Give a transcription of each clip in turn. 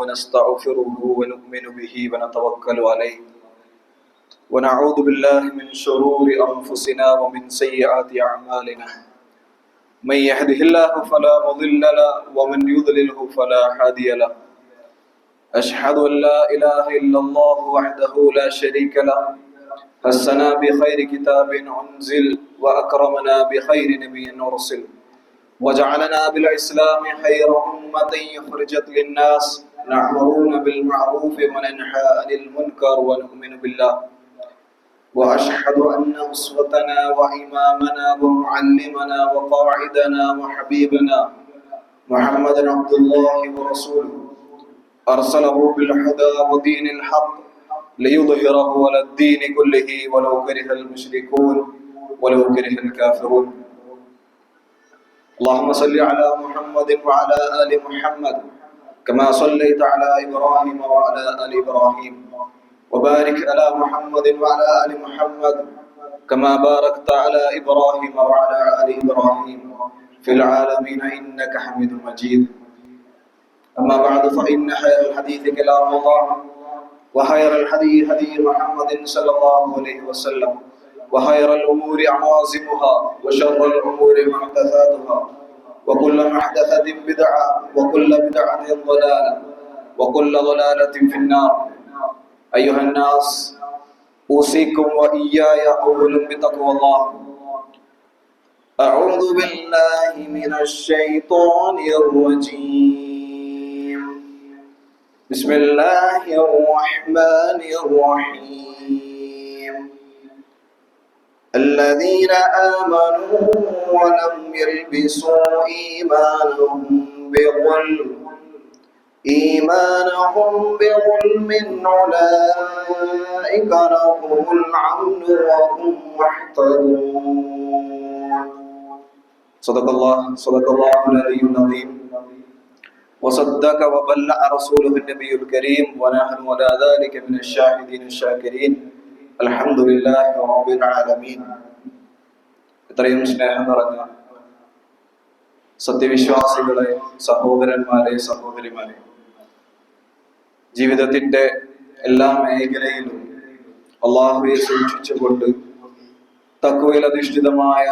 ونستغفره ونؤمن به ونتوكل عليه ونعوذ بالله من شرور أنفسنا ومن سيئات أعمالنا من يهده الله فلا مضل له ومن يضلله فلا هادي له أشهد أن لا إله إلا الله وحده لا شريك له حسنا بخير كتاب أنزل وأكرمنا بخير نبي أرسل وجعلنا بالإسلام خير أمة يخرجت للناس نأمرون بالمعروف وننهى عن المنكر ونؤمن بالله وأشهد أن أسوتنا وإمامنا ومعلمنا وقاعدنا وحبيبنا محمد عبد الله ورسوله أرسله بالهدى ودين الحق ليظهره على الدين كله ولو كره المشركون ولو كره الكافرون اللهم صل على محمد وعلى آل محمد كما صليت على إبراهيم وعلى آل إبراهيم وبارك على محمد وعلى آل محمد كما باركت على إبراهيم وعلى آل إبراهيم في العالمين إنك حميد مجيد أما بعد فإن خير الحديث كلام الله وخير الهدي هدي محمد صلى الله عليه وسلم وخير الأمور عوازمها وشر الأمور محدثاتها وكل محدثة بدعة وكل بدعة ضلالة وكل ضلالة في النار أيها الناس أوصيكم وإياي أولا بتقوى الله أعوذ بالله من الشيطان الرجيم بسم الله الرحمن الرحيم الذين آمنوا ولم يلبسوا إيمانهم بظلم أولئك لهم الأمن وهم مهتدون صدق الله العلي العظيم وصدق وبلغ رسوله النبي الكريم ونحن على ذلك من الشاهدين الشاكرين അൽഹംദുലില്ലാഹി റബ്ബിൽ ആലമീൻ. ഇത്രയും സ്നേഹം നിറഞ്ഞ സത്യവിശ്വാസികളെ, സഹോദരന്മാരെ, സഹോദരിമാരെ, ജീവിതത്തിന്റെ എല്ലാ മേഖലയിലും അല്ലാഹുവെ സൂക്ഷിച്ചുകൊണ്ട് തഖ്വയിൽ അധിഷ്ഠിതമായ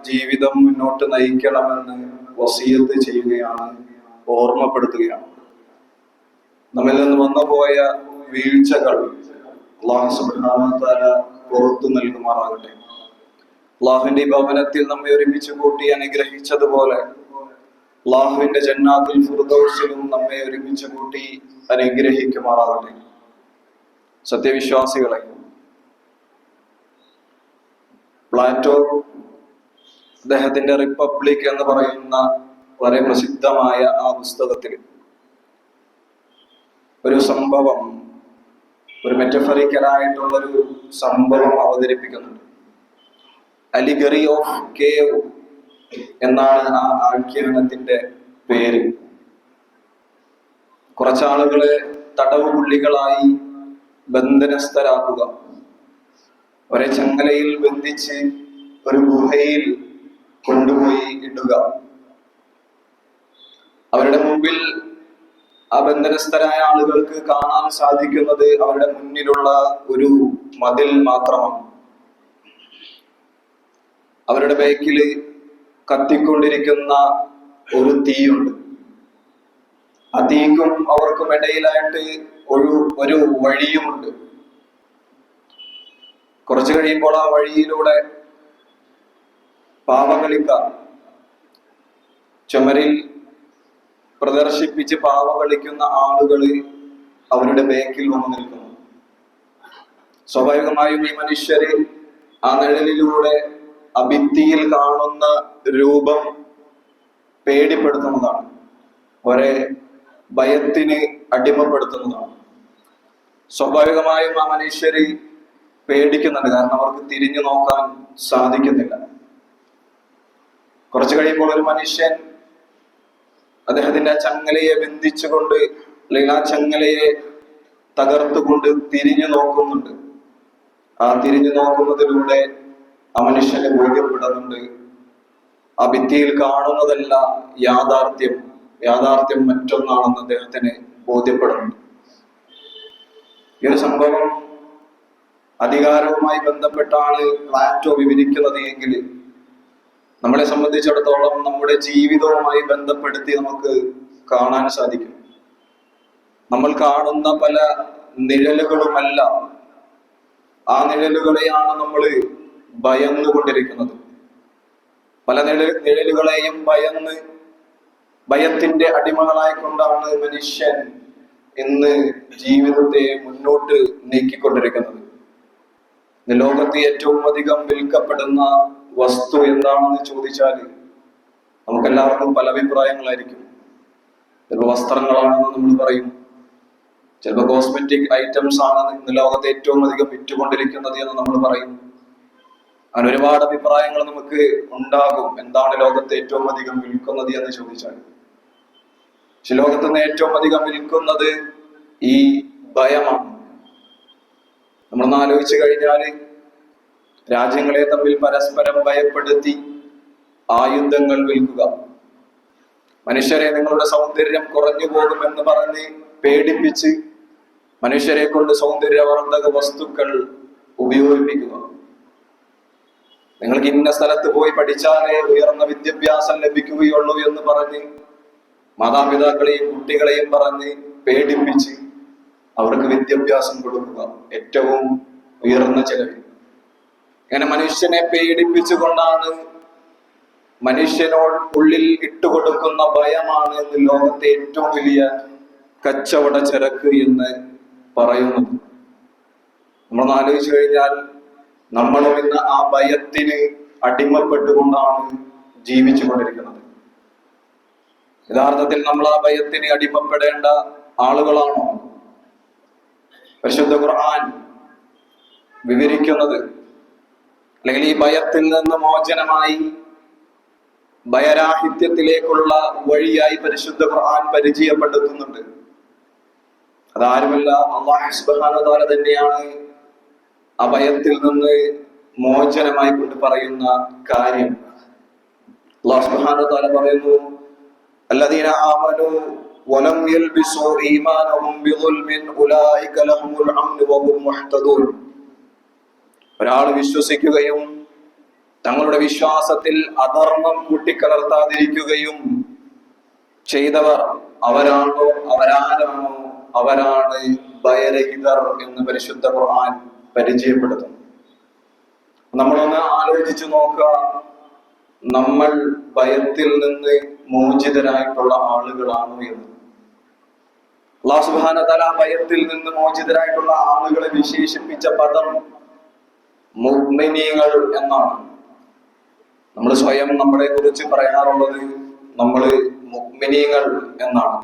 ജീവിതം മുന്നോട്ട് നയിക്കണമെന്ന് വസിയത്ത് ചെയ്യുകയാണ്, ഓർമ്മപ്പെടുത്തുകയാണ്. നമ്മിൽ നിന്ന് വന്നുപോയ വീഴ്ചകൾ അല്ലാഹു സുബ്ഹാനഹു വ തആല പുറത്തു നൽകുമാറാകട്ടെ. അല്ലാഹുവിന്റെ ഭവനത്തിൽ നമ്മെ ഒരുമിച്ച് കൂട്ടി അനുഗ്രഹിച്ചതുപോലെ അല്ലാഹുവിന്റെ ജന്നാത്തുൽ ഫിർദൗസിലും നമ്മെ ഒരുമിച്ച് കൂട്ടി അനുഗ്രഹിക്കുമാറാകട്ടെ. സത്യവിശ്വാസികളെ, പ്ലാറ്റോ അദ്ദേഹത്തിന്റെ റിപ്പബ്ലിക് എന്ന് പറയുന്ന വളരെ പ്രസിദ്ധമായ ആ പുസ്തകത്തിൽ ഒരു സംഭവം, ഒരു മെറ്റഫറിക്കലായിട്ടുള്ളൊരു സംഭവം അവതരിപ്പിക്കുന്നുണ്ട്. അലിഗറി ഓഫ് കേവ് എന്നാണ് ആ ആഖ്യാനത്തിന്റെ പേര്. കുറച്ചാളുകളെ തടവ് പുള്ളികളായി ബന്ധനസ്ഥരാക്കുക, അവരെ ചങ്ങലയിൽ ബന്ധിച്ച് ഒരു ഗുഹയിൽ കൊണ്ടുപോയി ഇടുക. അവരുടെ മുമ്പിൽ ആ ബന്ധനസ്ഥരായ ആളുകൾക്ക് കാണാൻ സാധിക്കുന്നത് അവരുടെ മുന്നിലുള്ള ഒരു മതിൽ മാത്രമാണ്. അവരുടെ ബാക്കില് കത്തിക്കൊണ്ടിരിക്കുന്ന ഒരു തീയുണ്ട്. ആ തീക്കും അവർക്കും ഇടയിലായിട്ട് ഒരു വഴിയുമുണ്ട്. കുറച്ചു കഴിയുമ്പോൾ ആ വഴിയിലൂടെ പാവകളിക്കാർ ചുമരിൽ പ്രദർശിപ്പിച്ച് പാവ കളിക്കുന്ന ആളുകള് അവരുടെ ബേക്കിൽ വന്നു നിൽക്കുന്നു. സ്വാഭാവികമായും ഈ മനുഷ്യര് ആ നിഴലിലൂടെ ആ ഭിത്തിയിൽ കാണുന്ന രൂപം പേടിപ്പെടുത്തുന്നതാണ്, അവരെ ഭയത്തിന് അടിമപ്പെടുത്തുന്നതാണ്. സ്വാഭാവികമായും ആ മനുഷ്യര് പേടിക്കുന്നുണ്ട്, കാരണം അവർക്ക് തിരിഞ്ഞു നോക്കാൻ സാധിക്കുന്നില്ല. കുറച്ചു കഴിയുമ്പോൾ ഒരു മനുഷ്യൻ അദ്ദേഹത്തിന്റെ ആ ചങ്ങലയെ ബന്ധിച്ചുകൊണ്ട്, അല്ലെങ്കിൽ ആ ചങ്ങലയെ തകർത്തുകൊണ്ട് തിരിഞ്ഞു നോക്കുന്നുണ്ട്. ആ തിരിഞ്ഞു നോക്കുന്നതിലൂടെ ആ മനുഷ്യനെ ബോധ്യപ്പെടുന്നുണ്ട്, ആ ഭിത്തിയിൽ കാണുന്നതല്ല യാഥാർത്ഥ്യം മറ്റൊന്നാണെന്ന് അദ്ദേഹത്തിന് ബോധ്യപ്പെടുന്നുണ്ട്. ഈ ഒരു സംഭവം അധികാരവുമായി ബന്ധപ്പെട്ടാണ് പ്ലാറ്റോ വിവരിക്കുന്നത് എങ്കിൽ നമ്മളെ സംബന്ധിച്ചിടത്തോളം നമ്മുടെ ജീവിതവുമായി ബന്ധപ്പെടുത്തി നമുക്ക് കാണാൻ സാധിക്കും. നമ്മൾ കാണുന്ന പല നിഴലുകളുമല്ല, ആ നിഴലുകളെയാണ് നമ്മൾ ഭയന്നുകൊണ്ടിരിക്കുന്നത്. പല നിഴലുകളെയും ഭയത്തിന്റെ അടിമകളായിക്കൊണ്ടാണ് മനുഷ്യൻ ഇന്ന് ജീവിതത്തെ മുന്നോട്ട് നീക്കിക്കൊണ്ടിരിക്കുന്നത്. ലോകത്ത് ഏറ്റവും അധികം വിൽക്കപ്പെടുന്ന വസ്തു എന്താണെന്ന് ചോദിച്ചാൽ നമുക്കെല്ലാവർക്കും പല അഭിപ്രായങ്ങളായിരിക്കും. ചിലപ്പോൾ വസ്ത്രങ്ങളാണെന്ന് നമ്മൾ പറയും, ചിലപ്പോൾ കോസ്മെറ്റിക് ഐറ്റംസ് ആണ് ഇന്ന് ലോകത്ത് ഏറ്റവും അധികം വിറ്റുകൊണ്ടിരിക്കുന്നത് എന്ന് നമ്മൾ പറയും. അങ്ങനെ ഒരുപാട് അഭിപ്രായങ്ങൾ നമുക്ക് ഉണ്ടാകും. എന്താണ് ലോകത്ത് ഏറ്റവും അധികം വിൽക്കുന്നത് എന്ന് ചോദിച്ചാൽ, പക്ഷെ ലോകത്ത് നിന്ന് ഏറ്റവും അധികം വിൽക്കുന്നത് ഈ ഭയമാണ്. നമ്മളൊന്ന് ആലോചിച്ചു കഴിഞ്ഞാൽ രാജ്യങ്ങളെ തമ്മിൽ പരസ്പരം ഭയപ്പെടുത്തി ആയുധങ്ങൾ വിൽക്കുക, മനുഷ്യരെ നിങ്ങളുടെ സൗന്ദര്യം കുറഞ്ഞു പോകുമെന്ന് പറഞ്ഞ് പേടിപ്പിച്ച് മനുഷ്യരെ കൊണ്ട് സൗന്ദര്യവർദ്ധക വസ്തുക്കൾ ഉപയോഗിപ്പിക്കുക, നിങ്ങൾക്ക് ഇന്ന സ്ഥലത്ത് പോയി പഠിച്ചാലേ ഉയർന്ന വിദ്യാഭ്യാസം ലഭിക്കുകയുള്ളൂ എന്ന് പറഞ്ഞ് മാതാപിതാക്കളെയും കുട്ടികളെയും പറഞ്ഞ് പേടിപ്പിച്ച് അവർക്ക് വിദ്യാഭ്യാസം കൊടുക്കുക ഏറ്റവും ഉയർന്ന ചെലവിൽ. ഇങ്ങനെ മനുഷ്യനെ പേടിപ്പിച്ചുകൊണ്ടാണ്, മനുഷ്യനോട് ഉള്ളിൽ ഇട്ടുകൊടുക്കുന്ന ഭയമാണ് ഇന്ന് ലോകത്തെ ഏറ്റവും വലിയ കച്ചവട ചരക്ക് എന്ന് പറയുന്നത്. നമ്മളൊന്ന് ആലോചിച്ചു കഴിഞ്ഞാൽ നമ്മളും ഇന്ന് ആ ഭയത്തിന് അടിമപ്പെട്ടുകൊണ്ടാണ് ജീവിച്ചു കൊണ്ടിരിക്കുന്നത്. യഥാർത്ഥത്തിൽ നമ്മൾ ആ ഭയത്തിന് അടിമപ്പെടേണ്ട ആളുകളാണോ? പരിശുദ്ധ ഖുർആൻ വിവരിക്കുന്നത്, അല്ലെങ്കിൽ ഈ ഭയത്തിൽ നിന്ന് മോചനമായി ഭയരാഹിത്യത്തിലേക്കുള്ള വഴിയായി പരിശുദ്ധ ഖുർആൻ പരിചയപ്പെടുത്തുന്നുണ്ട്. അതാരുമല്ല, അല്ലാഹു സുബ്ഹാനഹു വ തആല തന്നെയാണ് ആ ഭയത്തിൽ നിന്ന് മോചനമായി കൊണ്ട് പറയുന്ന കാര്യം. അല്ലാഹു സുബ്ഹാനഹു വ തആല പറയുന്നു, അല്ലദീന ആമനൂ വലം യൽബിസൂ ഈമാനഹും ബിദുൽമിൻ ഉലൈക ലഹുൽ അംനു വഹും മുഹ്തദൂൻ. ഒരാൾ വിശ്വസിക്കുകയും തങ്ങളുടെ വിശ്വാസത്തിൽ അധർമ്മം കൂട്ടിക്കലർത്താതിരിക്കുകയും ചെയ്തവർ അവരാണോ, അവരാണ് ഭയരഹിതർ എന്ന് പരിശുദ്ധ ഖുർആൻ പരിചയപ്പെടുത്തുന്നു. നമ്മളൊന്ന് ആലോചിച്ചു നോക്കുക, നമ്മൾ ഭയത്തിൽ നിന്ന് മോചിതരായിട്ടുള്ള ആളുകളാണോ എന്ന്. അല്ലാഹു സുബ്ഹാനഹു വ തആല ഭയത്തിൽ നിന്ന് മോചിതരായിട്ടുള്ള ആളുകളെ വിശേഷിപ്പിച്ച പദം മുഅ്മിനീങ്ങൾ എന്നാണ്. നമ്മൾ സ്വയം നമ്മളെ കുറിച്ച് പറയാറുള്ളത് നമ്മൾ മുഅ്മിനീങ്ങൾ എന്നാണ്.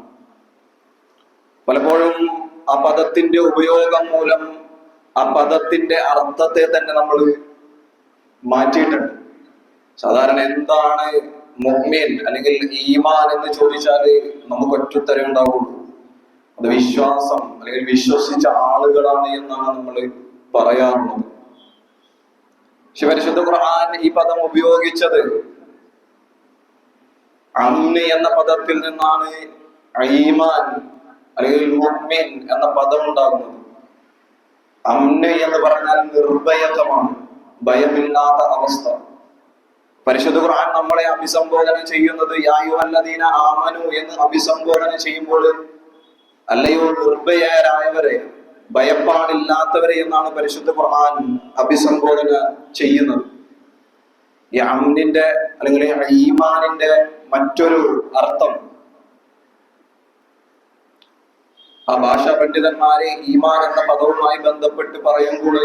പലപ്പോഴും ആ പദത്തിന്റെ ഉപയോഗം മൂലം ആ പദത്തിന്റെ അർത്ഥത്തെ തന്നെ നമ്മൾ മാറ്റിയിട്ടുണ്ട്. സാധാരണ എന്താണ് മുഅ്മിൻ അല്ലെങ്കിൽ ഈമാൻ എന്ന് ചോദിച്ചാൽ നമുക്ക് ഒറ്റുത്തരം ഉണ്ടാവുള്ളൂ, അത് വിശ്വാസം അല്ലെങ്കിൽ വിശ്വസിച്ച ആളുകളാണ് എന്നാണ് നമ്മൾ പറയാറുള്ളത്. പക്ഷെ പരിശുദ്ധ ഖുർആൻ ഈ പദം ഉപയോഗിച്ചത് അംന് എന്ന പദത്തിൽ നിന്നാണ് ഈമാൻ അല്ലെങ്കിൽ മുഅ്മിൻ എന്ന പദം ഉണ്ടാകുന്നത്. അംന് എന്ന് പറഞ്ഞാൽ നിർഭയത്വമാണ്, ഭയമില്ലാത്ത അവസ്ഥ. പരിശുദ്ധ ഖുർആൻ നമ്മളെ അഭിസംബോധന ചെയ്യുന്നത് യാ അയ്യുഹല്ലദീന ആമനു എന്ന് അഭിസംബോധന ചെയ്യുമ്പോൾ അല്ലയോ നിർഭയരായവരെ, ഭയപ്പാടില്ലാത്തവരെ എന്നാണ് പരിശുദ്ധ ഖുർആൻ അഭിസംബോധന ചെയ്യുന്നത്. ഈ അംനിന്റെ അല്ലെങ്കിൽ ഈമാനിന്റെ മറ്റൊരു അർത്ഥം, ആ ഭാഷാ പണ്ഡിതന്മാരെ ഈമാൻ എന്ന പദവുമായി ബന്ധപ്പെട്ട് പറയുമ്പോൾ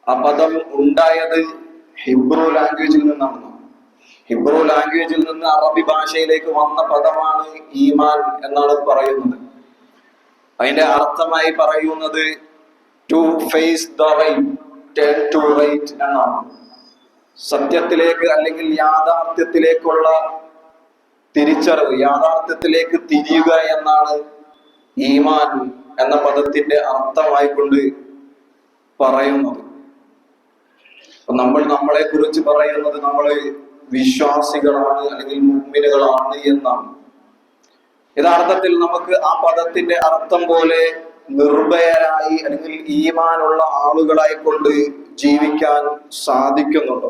ആ പദം ഉണ്ടായത് ഹിബ്രു ലാംഗ്വേജിൽ നിന്നാണ്. ഹിബ്രു ലാംഗ്വേജിൽ നിന്ന് അറബി ഭാഷയിലേക്ക് വന്ന പദമാണ് ഈമാൻ എന്നാണ് പറയുന്നത്. അതിന്റെ അർത്ഥമായി പറയുന്നത് to face the right, turn to right എന്നാണ്. സത്യത്തിലേക്ക് അല്ലെങ്കിൽ യാഥാർത്ഥ്യത്തിലേക്കുള്ള തിരിച്ചറിവ്, യാഥാർത്ഥ്യത്തിലേക്ക് തിരിയുക എന്നാണ് ഈമാൻ എന്ന പദത്തിന്റെ അർത്ഥമായിക്കൊണ്ട് പറയുന്നത്. നമ്മൾ നമ്മളെ കുറിച്ച് പറയുന്നത് നമ്മൾ വിശ്വാസികളാണ് അല്ലെങ്കിൽ മുഅ്മിനുകളാണ് എന്നാണ്. യഥാർത്ഥത്തിൽ നമുക്ക് ആ പദത്തിന്റെ അർത്ഥം പോലെ നിർഭയരായി അല്ലെങ്കിൽ ഈമാനുള്ള ആളുകളായി കൊണ്ട് ജീവിക്കാൻ സാധിക്കുന്നുണ്ടോ?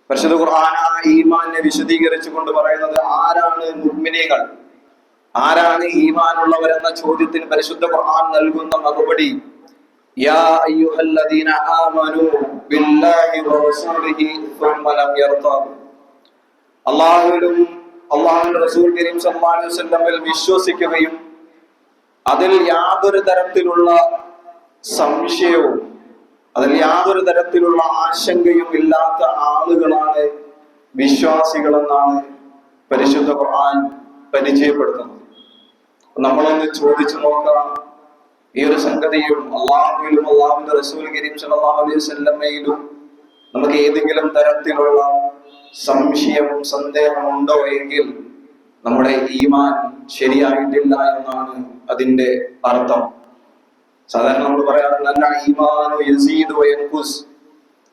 പരിശുദ്ധ ഖുർആൻ ഈമാനെ വിശദീകരിച്ചു കൊണ്ട് പറയുന്നത് ആരാണ് മുഅ്മിനീങ്ങൾ, ആരാണ് ഈമാനുള്ളവർ എന്ന ചോദ്യത്തിന് പരിശുദ്ധ ഖുർആൻ നൽകുന്ന മറുപടി യാ അയ്യുഹല്ലദീന ആമനൂ ബില്ലാഹി വറസൂലിഹി സുമ്മ ലം യർതാബു. അല്ലാഹുവിലും അല്ലാഹുവിന്റെ റസൂൽ കരീം സല്ലല്ലാഹു അലൈഹി വസല്ലമയിൽ വിശ്വസിക്കുകയും അതിൽ യാതൊരു തരത്തിലുള്ള സംശയവും അതിൽ യാതൊരു തരത്തിലുള്ള ആശങ്കയും ഇല്ലാത്ത ആളുകളാണ് വിശ്വാസികളെന്നാണ് പരിശുദ്ധ ഖുർആൻ പരിചയപ്പെടുത്തുന്നത്. നമ്മളൊന്ന് ചോദിച്ചു നോക്കാം, ഈ ഒരു സംഗതിയും അള്ളാഹുവിലും അള്ളാഹുവിന്റെ റസൂൽ കരീം സല്ലല്ലാഹു അലൈഹി വസല്ലമയിലും നമുക്ക് ഏതെങ്കിലും തരത്തിലുള്ള സംശയവും സന്ദേഹമുണ്ടോ എങ്കിൽ നമ്മുടെ ഈമാൻ ശരിയായിട്ടില്ല എന്നാണ് അതിന്റെ അർത്ഥം. സാധാരണ നമ്മൾ പറയാറുണ്ട് അല്ല ഈമാനു യസീദു വയൻഖുസ്,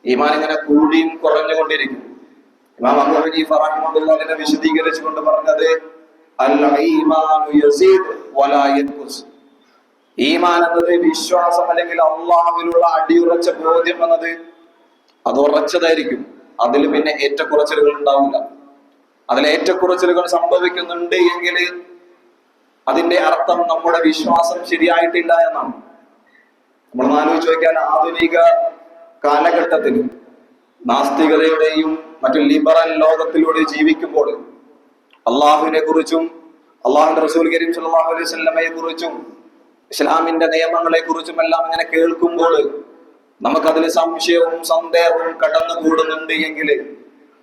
ഈമാൻ ഇങ്ങനെ കൂടിയും കുറഞ്ഞുകൊണ്ടിരിക്കും. ഇമാം അബൂ ഹനീഫ റഹിമഹുല്ലാഹ് അതിനെ വിശദീകരിച്ചുകൊണ്ട് പറഞ്ഞത് അൽ ഈമാനു യസീദ് വലാ യൻഖുസ്. ഈമാൻ എന്നത് വിശ്വാസം അല്ലെങ്കിൽ അള്ളാഹുവിലുള്ള അടിയുറച്ച ബോധ്യം എന്നത് അത് ഉറച്ചതായിരിക്കും. അതിൽ പിന്നെ ഏറ്റക്കുറച്ചിലുകൾ ഉണ്ടാവില്ല. അതിൽ ഏറ്റക്കുറച്ചിലുകൾ സംഭവിക്കുന്നുണ്ട് എങ്കിൽ അതിന്റെ അർത്ഥം നമ്മുടെ വിശ്വാസം ശരിയായിട്ടില്ല എന്നാണ്. നമ്മൾ ആലോചിച്ച് നോക്കിയാൽ ആധുനിക കാലഘട്ടത്തിൽ നാസ്തികതയുടെയും മറ്റു ലിബറൽ ലോകത്തിലൂടെ ജീവിക്കുമ്പോൾ അള്ളാഹുവിനെ കുറിച്ചും അള്ളാഹുവിന്റെ റസൂൽ കരീം സല്ലല്ലാഹു അലൈഹി വസല്ലമയെ കുറിച്ചും ഇസ്ലാമിന്റെ നിയമങ്ങളെ കുറിച്ചും എല്ലാം ഇങ്ങനെ കേൾക്കുമ്പോൾ നമുക്കതിൽ സംശയവും സന്ദേഹവും കടന്നുകൂടുന്നുണ്ട് എങ്കിൽ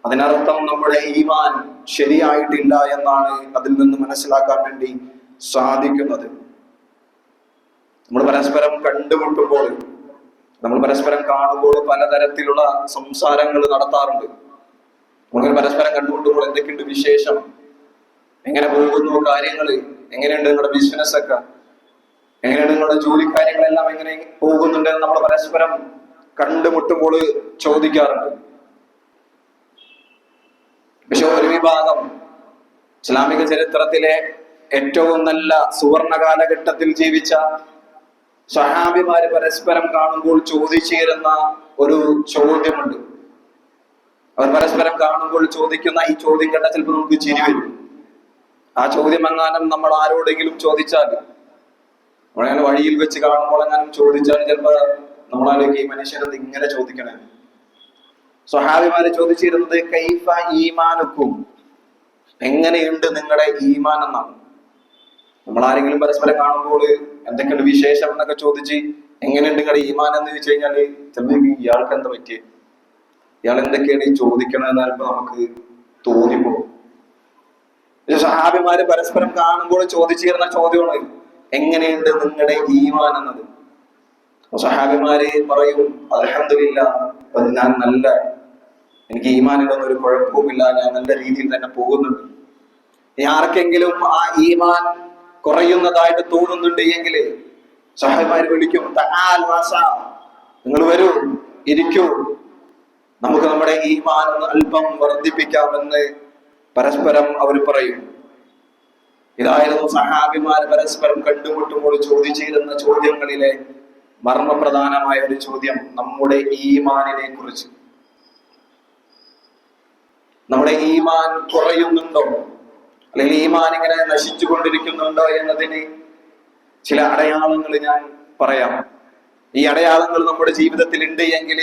അതിനർത്ഥം നമ്മുടെ ഈമാൻ ശരിയായിട്ടില്ല എന്നാണ് അതിൽ നിന്ന് മനസ്സിലാക്കാൻ വേണ്ടി സാധിക്കുന്നത്. നമ്മൾ പരസ്പരം കണ്ടുമുട്ടുമ്പോൾ, നമ്മൾ പരസ്പരം കാണുമ്പോൾ പലതരത്തിലുള്ള സംസാരങ്ങൾ നടത്താറുണ്ട്. നമ്മൾ പരസ്പരം കണ്ടുമുട്ടുമ്പോൾ എന്തൊക്കെയുണ്ട് വിശേഷം, എങ്ങനെ പോകുന്നു കാര്യങ്ങൾ, എങ്ങനെയുണ്ട് നിങ്ങളുടെ ബിസിനസ് ഒക്കെ, എങ്ങനെയാണ് നിങ്ങളുടെ ജോലി കാര്യങ്ങളെല്ലാം എങ്ങനെ പോകുന്നുണ്ടെന്ന് നമ്മൾ പരസ്പരം കണ്ടുമുട്ടുമ്പോൾ ചോദിക്കാറുണ്ട്. പക്ഷെ ഒരു വിഭാഗം ഇസ്ലാമിക ചരിത്രത്തിലെ ഏറ്റവും നല്ല സുവർണ കാലഘട്ടത്തിൽ ജീവിച്ച സ്വഹാബിമാര് പരസ്പരം കാണുമ്പോൾ ചോദിച്ചിരുന്ന ഒരു ചോദ്യമുണ്ട്. അവർ പരസ്പരം കാണുമ്പോൾ ചോദിക്കുന്ന ഈ ചോദ്യം കേട്ടാൽ ചിലപ്പോൾ നമുക്ക് ചിരി വരും. ആ ചോദ്യം എങ്ങാനും നമ്മൾ ആരോടെങ്കിലും ചോദിച്ചാൽ, നമ്മളങ്ങനെ വഴിയിൽ വെച്ച് കാണുമ്പോൾ എങ്ങാനും ചോദിച്ചാൽ ചിലപ്പോൾ നമ്മളാലേക്ക് ഈ മനുഷ്യരെന്ത് ഇങ്ങനെ ചോദിക്കണേ. സ്വഹാബിമാര് ചോദിച്ചിരുന്നത് കൈഫ ഈമാനുക്കും, എങ്ങനെയുണ്ട് നിങ്ങളുടെ ഈമാൻ എന്നാണ്. നമ്മൾ ആരെങ്കിലും പരസ്പരം കാണുമ്പോൾ എന്തൊക്കെയുണ്ട് വിശേഷം എന്നൊക്കെ ചോദിച്ച് എങ്ങനെയുണ്ട് നിങ്ങളുടെ ഈമാൻ എന്ന് ചോദിച്ചു കഴിഞ്ഞാല് ചിലപ്പോൾ ഇയാൾക്ക് എന്താ പറ്റിയ, ഇയാൾ എന്തൊക്കെയാണ് ഈ ചോദിക്കണമെന്ന് ചിലപ്പോൾ നമുക്ക് തോന്നിപ്പോകും. സ്വഹാബിമാര് പരസ്പരം കാണുമ്പോൾ ചോദിച്ചിരുന്ന ചോദ്യമാണ് എങ്ങനെയുണ്ട് നിങ്ങളുടെ ഈമാൻ എന്നത്. സ്വഹാബിമാര് പറയും അൽഹംദുലില്ലാഹ്, ഞാൻ നല്ല, എനിക്ക് ഈമാനിലൊന്നും ഒരു കുഴപ്പവുമില്ല, ഞാൻ നല്ല രീതിയിൽ തന്നെ പോകുന്നുണ്ട്. ഇനി ആർക്കെങ്കിലും ആ ഈമാൻ കുറയുന്നതായിട്ട് തോന്നുന്നുണ്ട് എങ്കിൽ സ്വഹാബിമാര് വിളിക്കും തആൽ മാഷാ, നിങ്ങൾ വരൂ, ഇരിക്കൂ, നമുക്ക് നമ്മുടെ ഈമാൻ ഒന്ന് അല്പം വർദ്ധിപ്പിക്കാമെന്ന് പരസ്പരം അവർ പറയും. ഇതായിരുന്നു സഹാബിമാർ പരസ്പരം കണ്ടുമുട്ടുമ്പോൾ ചോദിച്ചിരുന്ന ചോദ്യങ്ങളിലെ മർമ്മപ്രധാനമായ ഒരു ചോദ്യം, നമ്മുടെ ഈമാനിനെ കുറിച്ച്. നമ്മുടെ ഈമാൻ കുറയുന്നുണ്ടോ അല്ലെങ്കിൽ ഈമാൻ ഇങ്ങനെ നശിച്ചു കൊണ്ടിരിക്കുന്നുണ്ടോ എന്നതിന് ചില അടയാളങ്ങൾ ഞാൻ പറയാം. ഈ അടയാളങ്ങൾ നമ്മുടെ ജീവിതത്തിൽ ഉണ്ട് എങ്കിൽ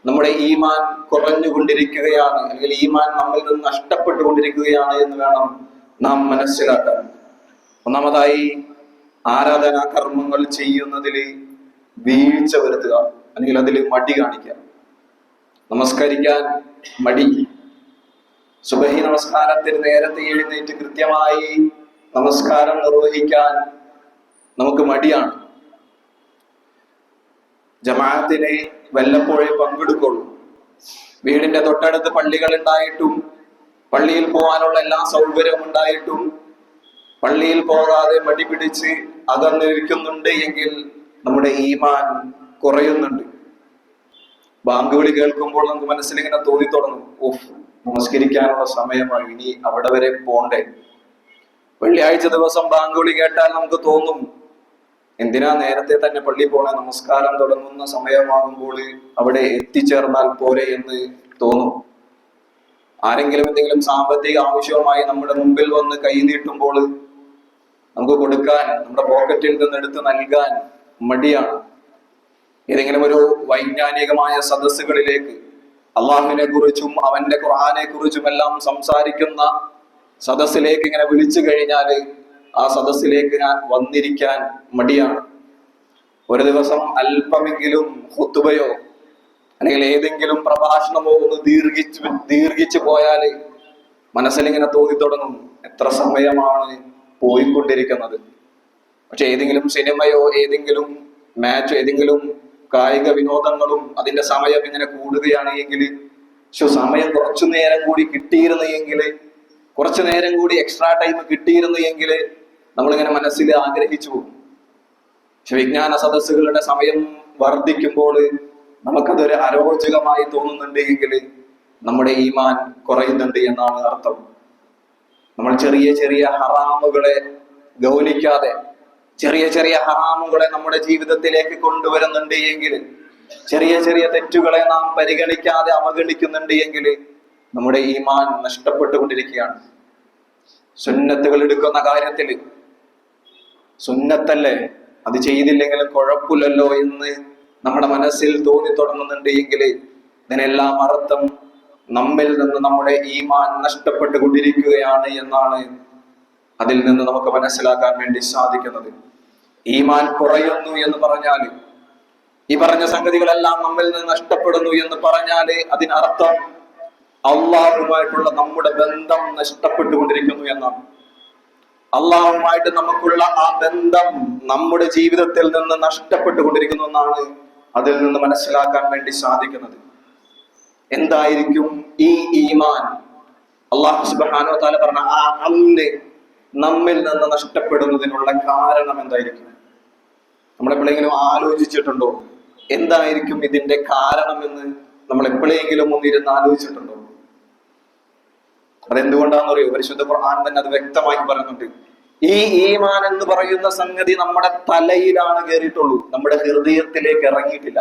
നമ്മുടെ ഈമാൻ കുറഞ്ഞുകൊണ്ടിരിക്കുകയാണ്, അല്ലെങ്കിൽ ഈമാൻ നമ്മിൽ നിന്ന് നഷ്ടപ്പെട്ടുകൊണ്ടിരിക്കുകയാണ് എന്ന് വേണം നാം മനസ്സിലാക്കാൻ. ഒന്നാമതായി, ആരാധനാ കർമ്മങ്ങൾ ചെയ്യുന്നതിൽ വീഴ്ച വരുത്തുക, അല്ലെങ്കിൽ അതിൽ മടി കാണിക്കുക. നമസ്കരിക്കാൻ മടി. സുബഹി നമസ്കാരത്തിന് നേരത്തെ എഴുന്നേറ്റ് കൃത്യമായി നമസ്കാരം നിർവഹിക്കാൻ നമുക്ക് മടിയാണ്. ജമാഅത്തിനെ വല്ലപ്പോഴേ പങ്കെടുക്കുള്ളൂ. വീടിന്റെ തൊട്ടടുത്ത് പള്ളികൾ ഉണ്ടായിട്ടും പള്ളിയിൽ പോകാനുള്ള എല്ലാ സൗകര്യവും ഉണ്ടായിട്ടും പള്ളിയിൽ പോകാതെ മടി പിടിച്ച് അകന്നിരിക്കുന്നുണ്ട് എങ്കിൽ നമ്മുടെ ഈമാൻ കുറയുന്നുണ്ട്. ബാങ്ക് വിളി കേൾക്കുമ്പോൾ നമുക്ക് മനസ്സിലിങ്ങനെ തോന്നി തുടങ്ങും, ഓഫ്, നമസ്കരിക്കാനുള്ള സമയമായി, ഇനി അവിടെ വരെ പോണ്ടേ. വെള്ളിയാഴ്ച ദിവസം ബാങ്ക് വിളി കേട്ടാൽ നമുക്ക് തോന്നും, എന്തിനാ നേരത്തെ തന്നെ പള്ളി പോണേ, നമസ്കാരം തുടങ്ങുന്ന സമയമാകുമ്പോൾ അവിടെ എത്തിച്ചേർന്നാൽ പോരെ എന്ന് തോന്നും. ആരെങ്കിലും എന്തെങ്കിലും സാമ്പത്തിക ആവശ്യവുമായി നമ്മുടെ മുമ്പിൽ വന്ന് കൈ നീട്ടുമ്പോൾ നമുക്ക് കൊടുക്കാൻ, നമ്മുടെ പോക്കറ്റിൽ നിന്ന് എടുത്ത് നൽകാൻ മടിയാണ്. ഏതെങ്കിലും ഒരു വൈജ്ഞാനികമായ സദസ്സുകളിലേക്ക് അള്ളാഹുവിനെ കുറിച്ചും അവന്റെ ഖുർആനെ കുറിച്ചും എല്ലാം സംസാരിക്കുന്ന സദസ്സിലേക്ക് ഇങ്ങനെ വിളിച്ചു കഴിഞ്ഞാൽ ആ സദസ്സിലേക്ക് വന്നിരിക്കാൻ മടിയാണ്. ഒരു ദിവസം അല്പമെങ്കിലും ഖുതുബയോ അല്ലെങ്കിൽ ഏതെങ്കിലും പ്രഭാഷണമോ ഒന്ന് ദീർഘിച്ചു പോയാൽ മനസ്സിലിങ്ങനെ തോന്നി തുടങ്ങും, എത്ര സമയമാണ് പോയിക്കൊണ്ടിരിക്കുന്നത്. പക്ഷെ ഏതെങ്കിലും സിനിമയോ ഏതെങ്കിലും മാച്ചോ ഏതെങ്കിലും കായിക വിനോദങ്ങളും അതിന്റെ സമയം ഇങ്ങനെ കൂടുകയാണ് എങ്കിൽ, സമയം കുറച്ചു നേരം കൂടി കിട്ടിയിരുന്നു എങ്കിൽ, കുറച്ചു നേരം കൂടി എക്സ്ട്രാ ടൈം കിട്ടിയിരുന്നു എങ്കിൽ നമ്മളിങ്ങനെ മനസ്സിൽ ആഗ്രഹിച്ചു പോകും. പക്ഷെ വിജ്ഞാന സദസ്സുകളുടെ സമയം വർദ്ധിക്കുമ്പോൾ നമുക്കതൊരു അരോചകമായി തോന്നുന്നുണ്ട് എങ്കിൽ നമ്മുടെ ഈമാൻ കുറയുന്നുണ്ട് എന്നാണ് അർത്ഥം. നമ്മൾ ചെറിയ ചെറിയ ഹറാമുകളെ ഗൗനിക്കാതെ, ചെറിയ ചെറിയ ഹറാമുകളെ നമ്മുടെ ജീവിതത്തിലേക്ക് കൊണ്ടുവരുന്നുണ്ട് എങ്കിൽ, ചെറിയ ചെറിയ തെറ്റുകളെ നാം പരിഗണിക്കാതെ അവഗണിക്കുന്നുണ്ട് എങ്കിൽ നമ്മുടെ ഈമാൻ നഷ്ടപ്പെട്ടുകൊണ്ടിരിക്കുകയാണ്. സുന്നത്തുകൾ എടുക്കുന്ന കാര്യത്തിൽ സുന്നത്തല്ലേ, അത് ചെയ്തില്ലെങ്കിലും കുഴപ്പമില്ലല്ലോ എന്ന് നമ്മുടെ മനസ്സിൽ തോന്നി തുടങ്ങുന്നുണ്ട് എങ്കിൽ ഇതിനെല്ലാം അർത്ഥം നമ്മിൽ നിന്ന് നമ്മുടെ ഈമാൻ നഷ്ടപ്പെട്ടുകൊണ്ടിരിക്കുകയാണ് എന്നാണ് അതിൽ നിന്ന് നമുക്ക് മനസ്സിലാക്കാൻ വേണ്ടി സാധിക്കുന്നത്. ഈമാൻ കുറയുന്നു എന്ന് പറഞ്ഞാൽ, ഈ പറഞ്ഞ സംഗതികളെല്ലാം നമ്മിൽ നിന്ന് നഷ്ടപ്പെടുന്നു എന്ന് പറഞ്ഞാൽ അതിനർത്ഥം അള്ളാഹുമായിട്ടുള്ള നമ്മുടെ ബന്ധം നഷ്ടപ്പെട്ടുകൊണ്ടിരിക്കുന്നു എന്നാണ്. അള്ളാഹുമായിട്ട് നമുക്കുള്ള ആ ബന്ധം നമ്മുടെ ജീവിതത്തിൽ നിന്ന് നഷ്ടപ്പെട്ടുകൊണ്ടിരിക്കുന്നു എന്നാണ് അതിൽ നിന്ന് മനസ്സിലാക്കാൻ വേണ്ടി സാധിക്കുന്നത്. എന്തായിരിക്കും ഈ ഈമാൻ, അള്ളാഹു സുബ്ഹാനഹു വ തആല പറഞ്ഞ ആ അംന് നമ്മിൽ നിന്ന് നഷ്ടപ്പെടുന്നതിനുള്ള കാരണം എന്തായിരിക്കും? നമ്മൾ എപ്പോഴെങ്കിലും ആലോചിച്ചിട്ടുണ്ടോ? എന്തായിരിക്കും ഇതിന്റെ കാരണം എന്ന് നമ്മൾ എപ്പോഴെങ്കിലും ഒന്നിരുന്ന് ആലോചിച്ചിട്ടുണ്ടോ? അതെന്തുകൊണ്ടാണെന്ന് അറിയോ? പരിശുദ്ധ ഖുർആൻ തന്നെ അത് വ്യക്തമായി പറയുന്നുണ്ട്. ഈ ഈമാൻ എന്ന് പറയുന്ന സംഗതി നമ്മുടെ തലയിലാണ് കയറിയിട്ടുള്ളൂ, നമ്മുടെ ഹൃദയത്തിലേക്ക് ഇറങ്ങിയിട്ടില്ല.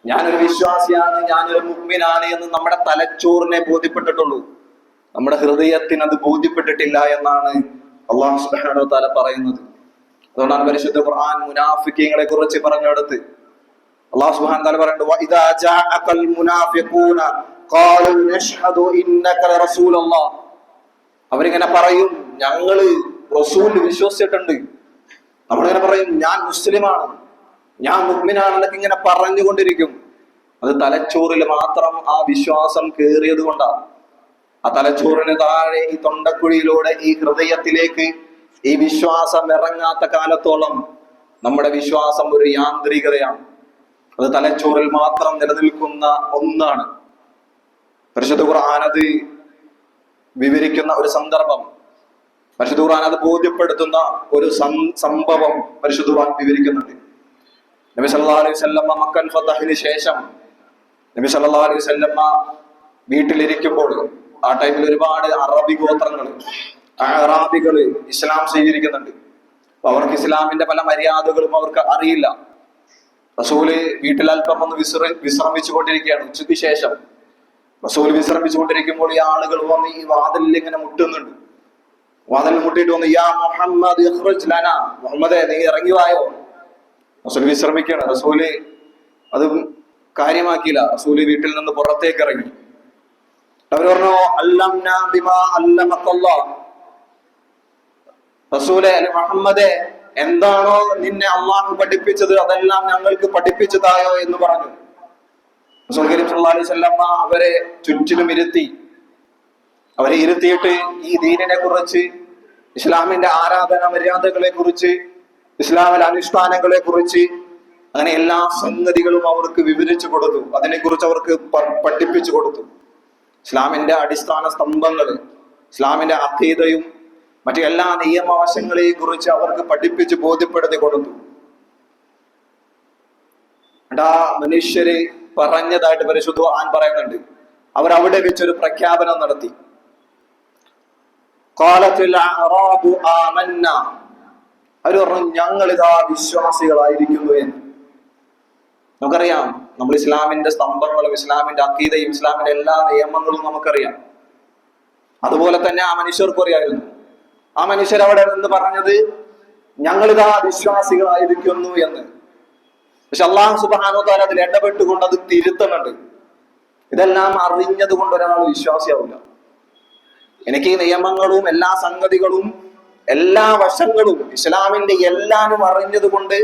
ഞാനൊരു വിശ്വാസിയാണ്, ഞാനൊരു മുഅ്മിനാണ് എന്ന് നമ്മുടെ തലച്ചോറിനെ ബോധ്യപ്പെട്ടിട്ടുള്ളൂ, നമ്മുടെ ഹൃദയത്തിന് അത് ബോധ്യപ്പെട്ടിട്ടില്ല എന്നാണ് അല്ലാഹു സുബ്ഹാനഹു വ തആല പറയുന്നത്. അതുകൊണ്ടാണ് പരിശുദ്ധ ഖുർആൻ മുനാഫിഖീങ്ങളെ കുറിച്ച് പറഞ്ഞെടുത്ത് അല്ലാഹു സുബ്ഹാനഹു വ തആല പറയുന്നത്, വഇദാ ജാഅകൽ മുനാഫിഖൂന ഖാലൂ നശ്ഹദു ഇന്നക റസൂലുള്ളാഹ്. അവരിങ്ങനെ പറയും, ഞങ്ങള് റസൂലിൽ വിശ്വസിച്ചിട്ടുണ്ട്. നമ്മളിങ്ങനെ പറയും, ഞാൻ മുസ്ലിമാണ്, ഞാൻ മുഅ്മിനാണെന്നൊക്കെ ഇങ്ങനെ പറഞ്ഞുകൊണ്ടിരിക്കും. അത് തലച്ചോറിൽ മാത്രം ആ വിശ്വാസം കേറിയത് കൊണ്ടാണ്. ആ തലച്ചോറിന് താഴെ ഈ തൊണ്ടക്കുഴിയിലൂടെ ഈ ഹൃദയത്തിലേക്ക് ഈ വിശ്വാസം ഇറങ്ങാത്ത കാലത്തോളം നമ്മുടെ വിശ്വാസം ഒരു യാന്ത്രികതയാണ്. അത് തലച്ചോറിൽ മാത്രം നിലനിൽക്കുന്ന ഒന്നാണ്. പരിശുദ്ധ ഖുർആൻ അത് വിവരിക്കുന്ന ഒരു സന്ദർഭം, പരിശുദ്ധ ഖുർആൻ അത് ബോധ്യപ്പെടുത്തുന്ന ഒരു സംഭവം പരിശുദ്ധ ഖുർആൻ വിവരിക്കുന്നുണ്ട്. നബി സല്ലല്ലാഹു അലൈഹി വസല്ലമ മക്കൻ ഫതഹിന് ശേഷം നബി സല്ലല്ലാഹു അലൈഹി വസല്ലമ വീട്ടിലിരിക്കുമ്പോൾ ആ ടൈമിൽ ഒരുപാട് അറബി ഗോത്രങ്ങൾ, അറാബികള് ഇസ്ലാം സ്വീകരിക്കുന്നുണ്ട്. അപ്പൊ അവർക്ക് ഇസ്ലാമിന്റെ പല മര്യാദകളും അവർക്ക് അറിയില്ല. റസൂല് വീട്ടിൽ അല്പം ഒന്ന് വിശ്രമിച്ചു കൊണ്ടിരിക്കുകയാണ്. ഉച്ചയ്ക്ക് ശേഷം റസൂൽ വിശ്രമിച്ചുകൊണ്ടിരിക്കുമ്പോൾ ഈ ആളുകൾ വന്ന് ഈ വാതിലിൽ ഇങ്ങനെ മുട്ടുന്നുണ്ട്. വാതിലിൽ മുട്ടിയിട്ട് വന്ന്, യാ മുഹമ്മദ് ഇഖ്റുജ് ലനാ, മുഹമ്മദേ നീ ഇറങ്ങി വായോ. റസൂൽ വിശ്രമിക്കുകയാണ്. റസൂല് അത് കാര്യമാക്കിയില്ല. റസൂല് വീട്ടിൽ നിന്ന് പുറത്തേക്ക് ഇറങ്ങി. അവർ പറഞ്ഞു, അല്ലംനാ ബിമാ അല്ലമക്കല്ലാഹ്, റസൂലേ മുഹമ്മദേ എന്താണോ നിന്നെ അള്ളാഹു പഠിപ്പിച്ചത് അതെല്ലാം ഞങ്ങൾക്ക് പഠിപ്പിച്ചതായോ എന്ന് പറഞ്ഞു. റസൂൽ കരീം സല്ലല്ലാഹു അലൈഹി വസല്ലം അവരെ ചുറ്റിലും ഇരുത്തി. അവരെ ഇരുത്തിയിട്ട് ഈ ദീനിനെ കുറിച്ച്, ഇസ്ലാമിന്റെ ആരാധന മര്യാദകളെ കുറിച്ച്, ഇസ്ലാമിലെ അനുഷ്ഠാനങ്ങളെ കുറിച്ച്, അങ്ങനെ എല്ലാ സംഗതികളും അവർക്ക് വിവരിച്ചു കൊടുത്തു. അതിനെക്കുറിച്ച് അവർക്ക് പഠിപ്പിച്ചു കൊടുത്തു. ഇസ്ലാമിന്റെ അടിസ്ഥാന സ്തംഭങ്ങൾ, ഇസ്ലാമിന്റെ അഖീദയും മറ്റു എല്ലാ നിയമവശങ്ങളെയും കുറിച്ച് അവർക്ക് പഠിപ്പിച്ച് ബോധ്യപ്പെടുത്തി കൊടുത്തു. ആ മനുഷ്യര് പറഞ്ഞതായിട്ട് പരിശുദ്ധ ഖുർആൻ പറയുന്നുണ്ട്, അവർ അവിടെ വെച്ചൊരു പ്രഖ്യാപനം നടത്തി. ഖാലത്തുൽ അഅറാബു ആമന്ന, അവർ പറഞ്ഞു ഞങ്ങളിതാ വിശ്വാസികളായിരിക്കുന്നു എന്ന്. നമുക്കറിയാം, നമ്മൾ ഇസ്ലാമിന്റെ സ്തംഭങ്ങളും ഇസ്ലാമിന്റെ അഖീദയും ഇസ്ലാമിന്റെ എല്ലാ നിയമങ്ങളും നമുക്കറിയാം. അതുപോലെ തന്നെ ആ മനുഷ്യർക്കും അറിയായിരുന്നു. ആ മനുഷ്യർ അവിടെ നിന്ന് പറഞ്ഞത് ഞങ്ങളിതാ വിശ്വാസികളായിരിക്കുന്നു എന്ന്. പക്ഷെ അല്ലാഹു സുബ്ഹാനഹു വ തആല അതിൽ ഇടപെട്ടുകൊണ്ട് അത് തിരുത്തുന്നുണ്ട്. ഇതെല്ലാം അറിഞ്ഞത് കൊണ്ട് ഒരാൾ വിശ്വാസിയാവില്ല. എനിക്ക് ഈ നിയമങ്ങളും എല്ലാ സംഗതികളും എല്ലാ വശങ്ങളും ഇസ്ലാമിന്റെ എല്ലാനും അറിഞ്ഞത് കൊണ്ട്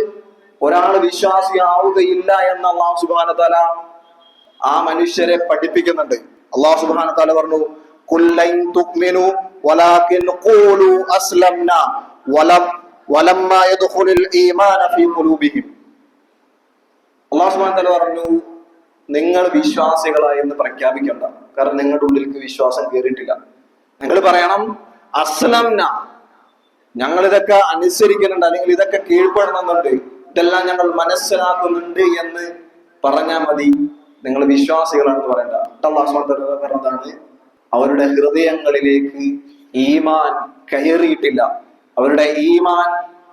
ഒരാൾ വിശ്വാസിയാവുകയില്ല എന്ന് അല്ലാഹു സുബ്ഹാനഹു വ തആല ആ മനുഷ്യരെ പഠിപ്പിക്കുന്നുണ്ട്. അല്ലാഹു സുബ്ഹാനഹു വ തആല പറഞ്ഞു, ഖുല്ലൻ തുഅ്മിനു വലാകിൻ ഖൂലു അസ്ലംനാ വലമ്മാ യദ്ഖുലുൽ ഈമാന ഫീ ഖുലൂബിഹിം. അല്ലാഹു സുബ്ഹാനഹു വ തആല പറഞ്ഞു, നിങ്ങൾ വിശ്വാസികളായി എന്ന് പ്രഖ്യാപിക്കണ്ട, കാരണം നിങ്ങളുടെ ഉള്ളിലേക്ക് വിശ്വാസം കയറിയിട്ടില്ല. നിങ്ങൾ പറയണം അസ്ലംന, ഞങ്ങൾ ഇതൊക്കെ അനുസരിക്കുന്നുണ്ട്, അല്ലെങ്കിൽ ഇതൊക്കെ കീഴ്പ്പെടുന്നുണ്ട്, ഇതെല്ലാം ഞങ്ങൾ മനസ്സിലാക്കുന്നുണ്ട് എന്ന് പറഞ്ഞാൽ മതി. നിങ്ങൾ വിശ്വാസികളാണെന്ന് പറയണ്ട. അല്ലാഹു സുബ്ഹാനഹു വ തആല പറഞ്ഞതാണ്, അവരുടെ ഹൃദയങ്ങളിലേക്ക് ഈമാൻ കയറിയിട്ടില്ല, അവരുടെ ഈമാൻ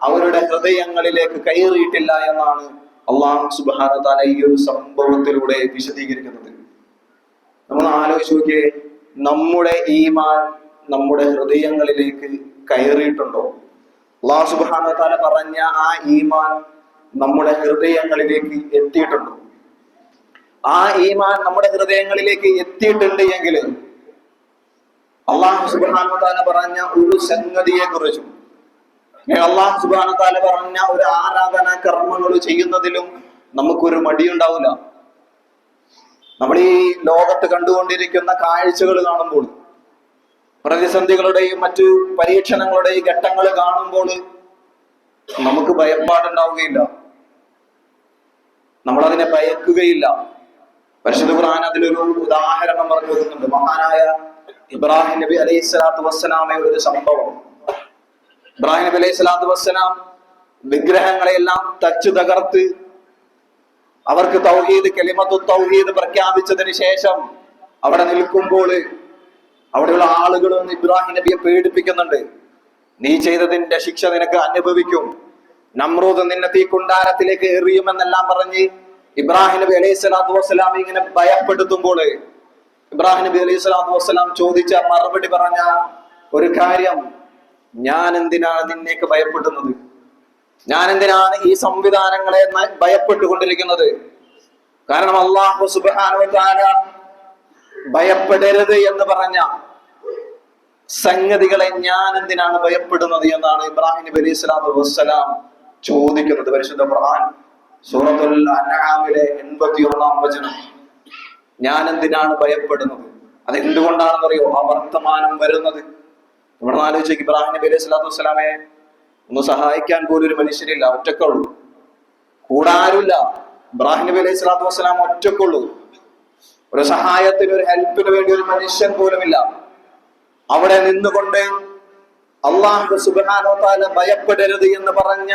അവരുടെ ഹൃദയങ്ങളിലേക്ക് കയറിയിട്ടില്ല എന്നാണ് അല്ലാഹു സുബ്ഹാനഹു വ തആല ഈ ഒരു സംഭവത്തിലൂടെ വിശദീകരിക്കുന്നത്. നമ്മൾ ആലോചിച്ച് നോക്കിയേ, നമ്മുടെ ഈമാൻ നമ്മുടെ ഹൃദയങ്ങളിലേക്ക് കയറിയിട്ടുണ്ടോ? അല്ലാഹു സുബ്ഹാനഹു വ തആല പറഞ്ഞ ആ ഈമാൻ നമ്മുടെ ഹൃദയങ്ങളിലേക്ക് എത്തിയിട്ടുണ്ടോ? ആ ഈമാൻ നമ്മുടെ ഹൃദയങ്ങളിലേക്ക് എത്തിയിട്ടുണ്ട് എങ്കിൽ അല്ലാഹു സുബ്ഹാനഹു വ തആല പറഞ്ഞ ഒരു സംഗതിയെ കുറിച്ചും അല്ലാഹു സുബ്ഹാനഹു വ തആല പറഞ്ഞ ഒരു ആരാധനാ കർമ്മങ്ങൾ ചെയ്യുന്നതിലും നമുക്കൊരു മടിയുണ്ടാവില്ല. നമ്മൾ ഈ ലോകത്ത് കണ്ടുകൊണ്ടിരിക്കുന്ന കാഴ്ചകൾ കാണുമ്പോൾ, പ്രതിസന്ധികളുടെയും മറ്റു പരീക്ഷണങ്ങളുടെയും ഘട്ടങ്ങൾ കാണുമ്പോൾ നമുക്ക് ഭയപ്പാടുണ്ടാവുകയില്ല, നമ്മളതിനെ ഭയക്കുകയില്ല. പരിശുദ്ധ ഖുർആൻ അതിലൊരു ഉദാഹരണം പറഞ്ഞു കൊടുക്കുന്നുണ്ട്. മഹാനായ ഇബ്രാഹിം നബി അലൈഹി സ്വലാത്തു വസ്സലാമയുടെ ഒരു സംഭവം. ഇബ്രാഹിം നബി അലൈഹി സ്വലാത്തു വസ്സലാം വിഗ്രഹങ്ങളെല്ലാം തച്ചു തകർത്ത് അവർക്ക് തൗഹീദ്, കലിമത്തു തൗഹീദ് പ്രഖ്യാപിച്ചതിന് ശേഷം അവിടെ നിൽക്കുമ്പോൾ അവിടെയുള്ള ആളുകളൊന്നും ഇബ്രാഹിം നബിയെ പേടിപ്പിക്കുന്നുണ്ട്. നീ ചെയ്തതിന്റെ ശിക്ഷ നിനക്ക് അനുഭവിക്കും, നമ്രൂദ് നിന്നെ തീക്കുണ്ടാരത്തിലേക്ക് എറിയുമെന്നെല്ലാം പറഞ്ഞ് ഇബ്രാഹിം നബി അലൈഹി സ്വലാത്തു വസ്സലാം ഇങ്ങനെ ഭയപ്പെടുത്തുമ്പോൾ ഇബ്രാഹിം നബി അലൈഹി സ്വലാത്തു വസ്സലാം ചോദിച്ച മറുപടി പറഞ്ഞ ഒരു കാര്യം, ഞാൻ എന്തിനാണ് നിന്നേക്ക് ഭയപ്പെടുന്നത്? ഞാൻ എന്തിനാണ് ഈ സംവിധാനങ്ങളെ ഭയപ്പെട്ടുകൊണ്ടിരിക്കുന്നത്? കാരണം അല്ലാഹു സുബ്ഹാനഹു വ തആല ഭയപ്പെടരുത് എന്ന് പറഞ്ഞ സംഗതികളെ ഞാൻ എന്തിനാണ് ഭയപ്പെടുന്നത് എന്നാണ് ഇബ്രാഹിം നബി അലൈഹി സ്വലാത്തു വസ്സലാം ചോദിക്കുന്നത്. പരിശുദ്ധ ഖുർആൻ സൂറത്തുൽ അൻആമിലെ 81-ാം വചനം, ഞാൻ എന്തിനാണ് ഭയപ്പെടുന്നത്? അതെന്തുകൊണ്ടാണെന്ന് അറിയോ? ആ വർത്തമാനം വരുന്നത് ഇവിടെ ആലോചിച്ച്, ഇബ്രാഹിം നബി അലൈഹി സ്വലാത്തു വസ്സലാമെ ഒന്ന് സഹായിക്കാൻ പോലും ഒരു മനുഷ്യരില്ല, ഒറ്റക്കുള്ളൂ, കൂടെ ആരുമില്ല. ഇബ്രാഹിം നബി അലൈഹി സ്വലാത്തു വസ്സലാം ഒറ്റക്കുള്ളൂ, ഒരു സഹായത്തിന് ഒരു ഹെൽപ്പിന് വേണ്ടി ഒരു മനുഷ്യൻ പോലുമില്ല. അവിടെ നിന്നുകൊണ്ട് അല്ലാഹു സുബ്ഹാനഹു വ തആല ഭയപ്പെടരുത് എന്ന് പറഞ്ഞ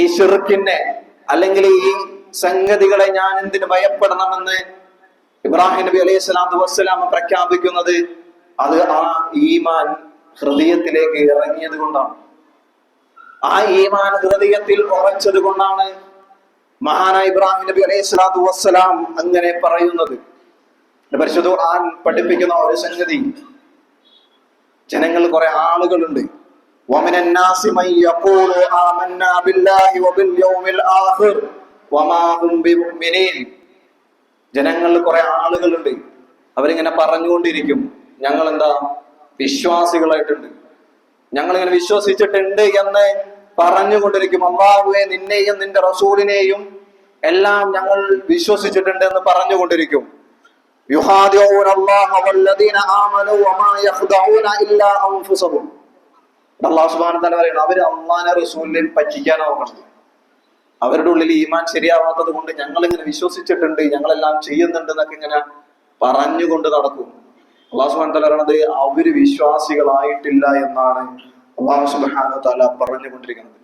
ഈ ശിർക്കിനെ, അല്ലെങ്കിൽ ഈ സംഗതികളെ ഞാൻ എന്തിനു ഭയപ്പെടണമെന്ന് ഇബ്രാഹിം നബി അലൈഹി സ്വലാത്തു വസ്സലാം പ്രഖ്യാപിക്കുന്നത്, അത് ആ ഈമാൻ ഹൃദയത്തിലേക്ക് ഇറങ്ങിയത് കൊണ്ടാണ്. ആ ഈമാൻ ഹൃദയത്തിൽ ഉറച്ചത് കൊണ്ടാണ് മഹാനായ ഇബ്രാഹിം നബി അലൈഹി സ്വലാത്തു വസ്സലാം അങ്ങനെ പറയുന്നത്. പരിശുദ്ധ ഖുർആൻ പഠിപ്പിക്കുന്ന ഒരു സംഗതി, ജനങ്ങൾ കുറെ ആളുകളുണ്ട്, വമിനൻ നാസി മൻ യഖൂലു ആമന്നാ ബില്ലാഹി വബിൽ യൗമിൽ ആഖിർ വമാ ഹും ബിമുഅ്മിനീൻ. ജനങ്ങളിൽ കുറെ ആളുകളുണ്ട്, അവരിങ്ങനെ പറഞ്ഞുകൊണ്ടിരിക്കും, ഞങ്ങൾ എന്താ വിശ്വാസികളായിട്ടുണ്ട്, ഞങ്ങളിങ്ങനെ വിശ്വസിച്ചിട്ടുണ്ട് എന്ന് പറഞ്ഞുകൊണ്ടിരിക്കും. അല്ലാഹുവേ, നിന്നെയും നിന്റെ റസൂലിനെയും എല്ലാം ഞങ്ങൾ വിശ്വസിച്ചിട്ടുണ്ട് എന്ന് പറഞ്ഞുകൊണ്ടിരിക്കും. യുഹാദിഊന അല്ലാഹ വല്ലദീന ആമനൂ വമാ യഖ്ദഊന ഇല്ലാ അൻഫുസഹും. അല്ലാഹു സുബ്ഹാനഹു വ തആല പറയുന്നു, അവർ അല്ലാഹുവിനെ റസൂലിനെ പറ്റിക്കാൻ നോക്കണം. അവരുടെ ഉള്ളിൽ ഈമാൻ ശരിയാവാത്തത് കൊണ്ട് ഞങ്ങൾ ഇങ്ങനെ വിശ്വസിച്ചിട്ടുണ്ട്, ഞങ്ങളെല്ലാം ചെയ്യുന്നുണ്ട് എന്നൊക്കെ ഇങ്ങനെ പറഞ്ഞുകൊണ്ട് നടക്കും. അല്ലാഹു സുബ്ഹാനഹു വ തആല പറയുന്നത് അവര് വിശ്വാസികളായിട്ടില്ല എന്നാണ് അല്ലാഹു സുബ്ഹാനഹു വ തആല പറഞ്ഞുകൊണ്ടിരിക്കുന്നത്.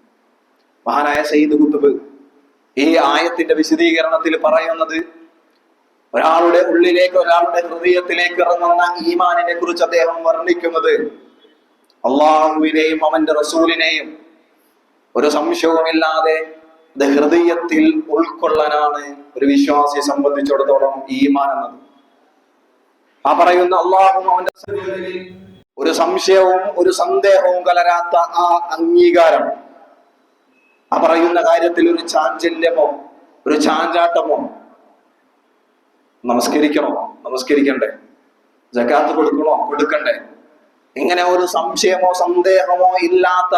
മഹാനായ സയ്യിദ് ഖുത്ബ് ഈ ആയത്തിന്റെ വിശദീകരണത്തിൽ പറയുന്നത്, ഒരാളുടെ ഉള്ളിലേക്ക്, ഒരാളുടെ ഹൃദയത്തിലേക്ക് ഇറങ്ങുന്ന ഈമാനിനെ കുറിച്ച് അദ്ദേഹം വർണ്ണിക്കുന്നത്, അള്ളാഹുവിനെയും അവന്റെ റസൂലിനെയും ഒരു സംശയവുമില്ലാതെ ഹൃദയത്തിൽ ഉൾക്കൊള്ളാനാണ് ഒരു വിശ്വാസിയെ സംബന്ധിച്ചിടത്തോളം ഈമാൻ എന്നത്. ആ പറയുന്ന അള്ളാഹു അവന്റെ ഒരു സംശയവും ഒരു സന്ദേഹവും കലരാത്ത ആ അംഗീകാരം, ആ പറയുന്ന കാര്യത്തിൽ ഒരു ചാഞ്ചല്യമോ ഒരു ചാഞ്ചാട്ടമോ, നമസ്കരിക്കണോ നമസ്കരിക്കണ്ടേ, സകാത്ത് കൊടുക്കണോ കൊടുക്കണ്ടേ, ഇങ്ങനെ ഒരു സംശയമോ സന്ദേഹമോ ഇല്ലാത്ത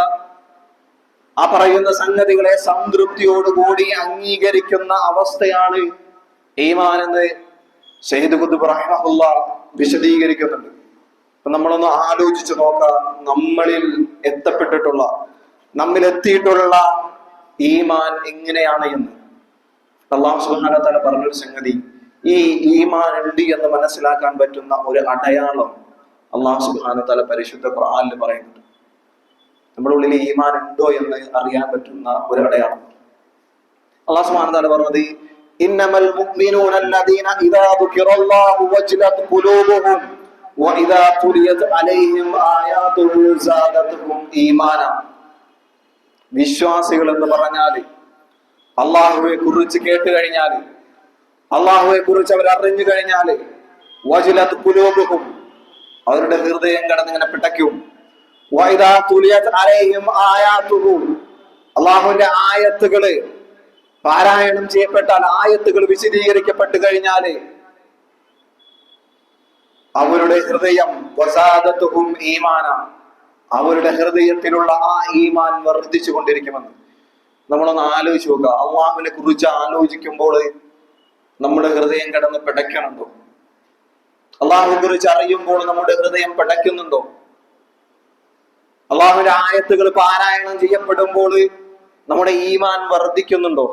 ആ പറയുന്ന സംഗതികളെ സംതൃപ്തിയോടുകൂടി അംഗീകരിക്കുന്ന അവസ്ഥയാണ് ഈമാൻ എന്ന് സയ്യിദ് ഖുത്ബ് റഹിമഹുല്ലാഹ് വിശദീകരിക്കുന്നുണ്ട്. അപ്പൊ നമ്മളൊന്ന് ആലോചിച്ച് നോക്കാം, നമ്മളിൽ എത്തിയിട്ടുള്ള ഈമാൻ എങ്ങനെയാണ് എന്ന്. അല്ലാഹു സുബ്ഹാനഹു വ തആല പറഞ്ഞൊരു സംഗതി, ഈ ഈമാൻ ഉണ്ട് എന്ന് മനസ്സിലാക്കാൻ പറ്റുന്ന ഒരു അടയാളം അല്ലാഹു സുബ്ഹാനഹു വ തആല പരിശുദ്ധ ഖുർആനിൽ പറയുന്നുണ്ട്. നമ്മുടെ ഉള്ളിൽ ഈമാൻ ഉണ്ടോ എന്ന് അറിയാൻ പറ്റുന്ന ഒരു അടയാളം അല്ലാഹു സുബ്ഹാനഹു വ തആല പറഞ്ഞത്, ഇന്നമൽ മുഅ്മിനൂന അല്ലദീന ഇദാ ദുകിറല്ലാഹു വജിലത് ഖുലൂബുഹും വഇദാ തുലിയത് അലൈഹിം ആയാതുഹു സാദതുഹും ഈമാന. വിശ്വാസികൾ എന്ന് പറഞ്ഞാൽ അള്ളാഹുവെ കുറിച്ച് കേട്ട് കഴിഞ്ഞാൽ, അള്ളാഹുവെ കുറിച്ച് അവർ അറിഞ്ഞു കഴിഞ്ഞാൽ, വജിലത് ഖുലൂബുഹും അവരുടെ ഹൃദയം കിടന്നിങ്ങനെ പിടയ്ക്കും, വഇദാ തുലിയത് അലൈഹിം ആയാതുഹു അള്ളാഹുവിന്റെ ആയത്തുകള് പാരായണം ചെയ്യപ്പെട്ടാൽ, ആയത്തുകൾ വിശദീകരിക്കപ്പെട്ടു കഴിഞ്ഞാല് അവരുടെ ഹൃദയം വസാദത്തുഹും ഈമാന, അവരുടെ ഹൃദയത്തിലുള്ള ആ ഈമാൻ വർദ്ധിച്ചു കൊണ്ടിരിക്കുമെന്ന്. നമ്മളൊന്ന് ആലോചിച്ച് നോക്കുക, അള്ളാഹുവിനെ കുറിച്ച് ആലോചിക്കുമ്പോൾ നമ്മുടെ ഹൃദയം കിടന്ന് പിടയ്ക്കണുണ്ടോ? അള്ളാഹുവിനെ കുറിച്ച് അറിയുമ്പോൾ നമ്മുടെ ഹൃദയം പിടയ്ക്കുന്നുണ്ടോ? അള്ളാഹുവിന്റെ ആയത്തുകൾ പാരായണം ചെയ്യപ്പെടുമ്പോൾ നമ്മുടെ ഈമാൻ വർദ്ധിക്കുന്നുണ്ടോ?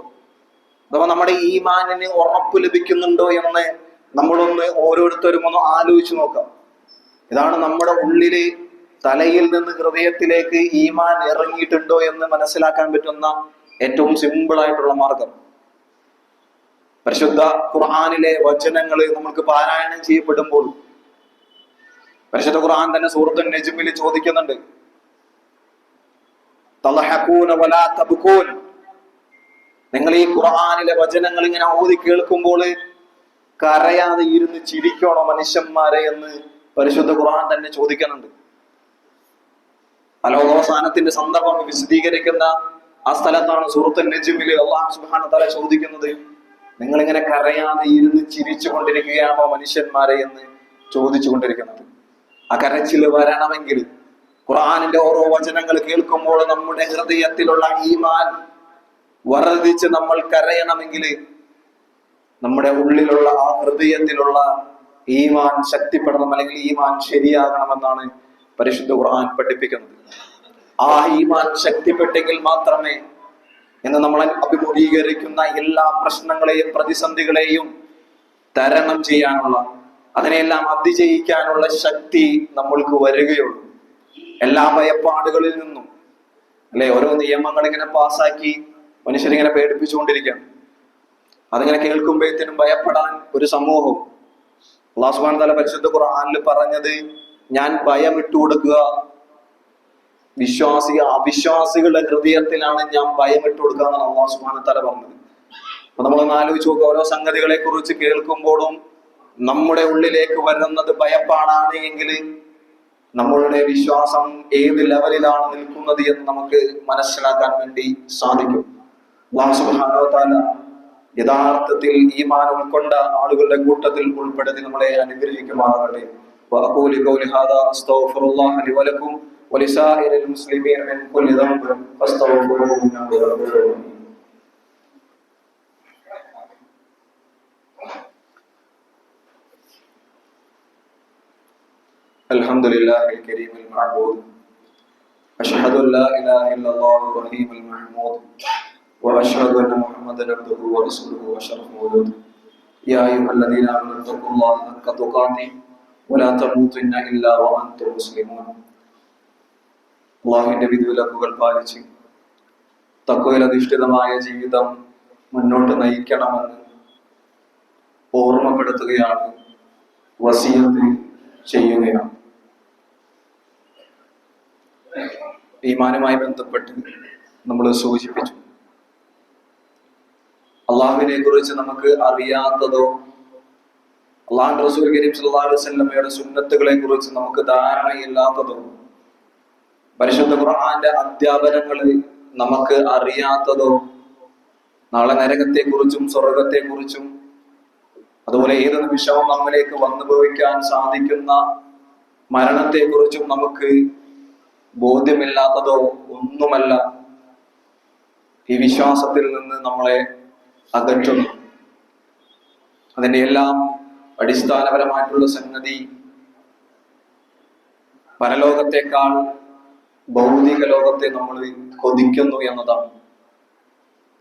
അഥവാ നമ്മുടെ ഈമാനിന് ഉറപ്പ് ലഭിക്കുന്നുണ്ടോ എന്ന് നമ്മളൊന്ന് ഓരോരുത്തരും ഒന്ന് ആലോചിച്ച് നോക്കാം. ഇതാണ് നമ്മുടെ ഉള്ളില് തലയിൽ നിന്ന് ഹൃദയത്തിലേക്ക് ഈമാൻ ഇറങ്ങിയിട്ടുണ്ടോ എന്ന് മനസ്സിലാക്കാൻ പറ്റുന്ന ഏറ്റവും സിമ്പിൾ ആയിട്ടുള്ള മാർഗം. പരിശുദ്ധ ഖുർആനിലെ വചനങ്ങൾ നമുക്ക് പാരായണം ചെയ്യപ്പെടുമ്പോൾ പരിശുദ്ധ ഖുർആൻ തന്നെ സൂറത്തുൻ നജ്മിൽ ചോദിക്കുന്നുണ്ട്, തളഹഖൂന വലാ തബ്കൂൻ, നിങ്ങൾ ഈ ഖുർആനിലെ വചനങ്ങൾ ഇങ്ങനെ ഓതി കേൾക്കുമ്പോൾ കരയാതെ ഇരുന്ന് ചിരിക്കണോ മനുഷ്യന്മാരെ എന്ന് പരിശുദ്ധ ഖുർആൻ തന്നെ ചോദിക്കുന്നുണ്ട്. അലോകാവസാനത്തിന്റെ സന്ദർഭം വിശദീകരിക്കുന്ന ആ സ്ഥലത്താണ് സൂറത്തുൻ നജ്മിൽ അല്ലാഹു സുബ്ഹാനഹു വ തആല ചോദിക്കുന്നത്, നിങ്ങൾ ഇങ്ങനെ കരയാതെ ഇരുന്ന് ചിരിച്ചു കൊണ്ടിരിക്കുകയാണോ മനുഷ്യന്മാരെ എന്ന് ചോദിച്ചു കൊണ്ടിരിക്കുന്നത്. ആ കരച്ചില് വരണമെങ്കിൽ, ഖുർആനിന്റെ ഓരോ വചനങ്ങൾ കേൾക്കുമ്പോൾ നമ്മുടെ ഹൃദയത്തിലുള്ള ഈമാൻ വർദ്ധിച്ച് നമ്മൾ കരയണമെങ്കിൽ നമ്മുടെ ഉള്ളിലുള്ള ആ ഹൃദയത്തിലുള്ള ഈമാൻ ശക്തിപ്പെടണം, അല്ലെങ്കിൽ ഈമാൻ ശരിയാകണമെന്നാണ് പരിശുദ്ധ ഖുർആൻ പഠിപ്പിക്കുന്നത്. ആ ഈമാൻ ശക്തിപ്പെട്ടെങ്കിൽ മാത്രമേ ഇന്ന് നമ്മൾ അഭിമുഖീകരിക്കുന്ന എല്ലാ പ്രശ്നങ്ങളെയും പ്രതിസന്ധികളെയും തരണം ചെയ്യാനുള്ള, അതിനെല്ലാം അതിജയിക്കാനുള്ള ശക്തി നമ്മൾക്ക് വരികയുള്ളൂ. എല്ലാ ഭയപ്പാടുകളിൽ നിന്നും അല്ലെ ഓരോ നിയമങ്ങൾ ഇങ്ങനെ പാസ്സാക്കി മനുഷ്യരിങ്ങനെ പേടിപ്പിച്ചുകൊണ്ടിരിക്കുകയാണ്. അതിങ്ങനെ കേൾക്കുമ്പോഴത്തേനും ഭയപ്പെടാൻ ഒരു സമൂഹവും. അല്ലാഹു സുബ്ഹാനഹു വ തആല പരിശുദ്ധ ഖുർആനിൽ പറഞ്ഞത്, ഞാൻ ഭയം ഇട്ടുകൊടുക്കുക, അവിശ്വാസികളുടെ ഹൃദയത്തിലാണ് ഞാൻ ഭയം ഇട്ടുകൊടുക്കുക എന്നാണ് അല്ലാഹു സുബ്ഹാനഹു വ തആല പറഞ്ഞത്. അപ്പൊ നമ്മളൊന്ന് ആലോചിച്ച് നോക്കുക, ഓരോ സംഗതികളെ കുറിച്ച് കേൾക്കുമ്പോഴും നമ്മുടെ ഉള്ളിലേക്ക് വരുന്നത് ഭയപ്പാടാണ് എങ്കിൽ നമ്മളുടെ വിശ്വാസം ഏത് ലെവലിലാണ് നിൽക്കുന്നത് എന്ന് നമുക്ക് മനസ്സിലാക്കാൻ വേണ്ടി സാധിക്കും. അല്ലാഹു സുബ്ഹാനഹു വ തആല യഥാർത്ഥത്തിൽ ഈമാൻ ഉൾക്കൊണ്ട ആളുകളുടെ കൂട്ടത്തിൽ ഉൾപ്പെടുത്തി നമ്മളെ അനുഗ്രഹിക്കുമാറാകട്ടെ. വഅഖൂലു ഖൗലി ഹാദാ അസ്തഗ്ഫിറുല്ലാഹ ലി വലക്കും വലിസായിരിൽ മുസ്ലിമീന മിൻ കുല്ലി ദംബിൻ ഫസ്തഗ്ഫിറൂഹു ഇന്നഹു ഗഫൂറുർ റഹീം. അൽഹംദുലില്ലാഹിൽ കരീമിൽ മഅബൂദ് അഷ്ഹദു അൻ ലാ ഇലാഹ ഇല്ലല്ലാഹു റഹീമുൽ മഹ്മൂദ് وأشهد أن محمدا عبده ورسوله وأشرف مولود يا أيها الذين آمنوا اتقوا الله حق تقاته ولا تموتن إلا وأنتم مسلمون. അല്ലാഹുവിന്റെ വിധിവിലക്കുകൾ പാലിച്ച് തഖ്വയിൽ അധിഷ്ഠിതമായ ജീവിതം മുന്നോട്ട് നയിക്കണമെന്ന് ഓർമ്മപ്പെടുത്തുകയാണ്, വസിയത്ത് ചെയ്യുകയാണ്. ഈമാനുമായി ബന്ധപ്പെട്ട് നമ്മൾ സൂചിപ്പിച്ചു. അള്ളാഹുവിനെ കുറിച്ച് നമുക്ക് അറിയാത്തതോ അള്ളാഹു റസൂൽ കരീം സല്ലല്ലാഹു അലൈഹി വസല്ലമയുടെ സുന്നത്തുകളെ കുറിച്ച് നമുക്ക് ധാരണയില്ലാത്തതോ പരിശുദ്ധ ഖുർആന്റെ അധ്യാപനങ്ങൾ നമുക്ക് അറിയാത്തതോ നാളെ നരകത്തെ കുറിച്ചും സ്വർഗത്തെ കുറിച്ചും അതുപോലെ ഏത് നിമിഷവും നമ്മിലേക്ക് വന്നു ഭവിക്കാൻ സാധിക്കുന്ന മരണത്തെ കുറിച്ചും നമുക്ക് ബോധ്യമില്ലാത്തതോ ഒന്നുമല്ല ഈ വിശ്വാസത്തിൽ നിന്ന് നമ്മളെ അകറ്റുന്നു. അതിന്റെ എല്ലാം അടിസ്ഥാനപരമായിട്ടുള്ള സംഗതി പരലോകത്തെക്കാൾ ഭൗതിക ലോകത്തെ നമ്മൾ കൊതിക്കുന്നു എന്നതാണ്.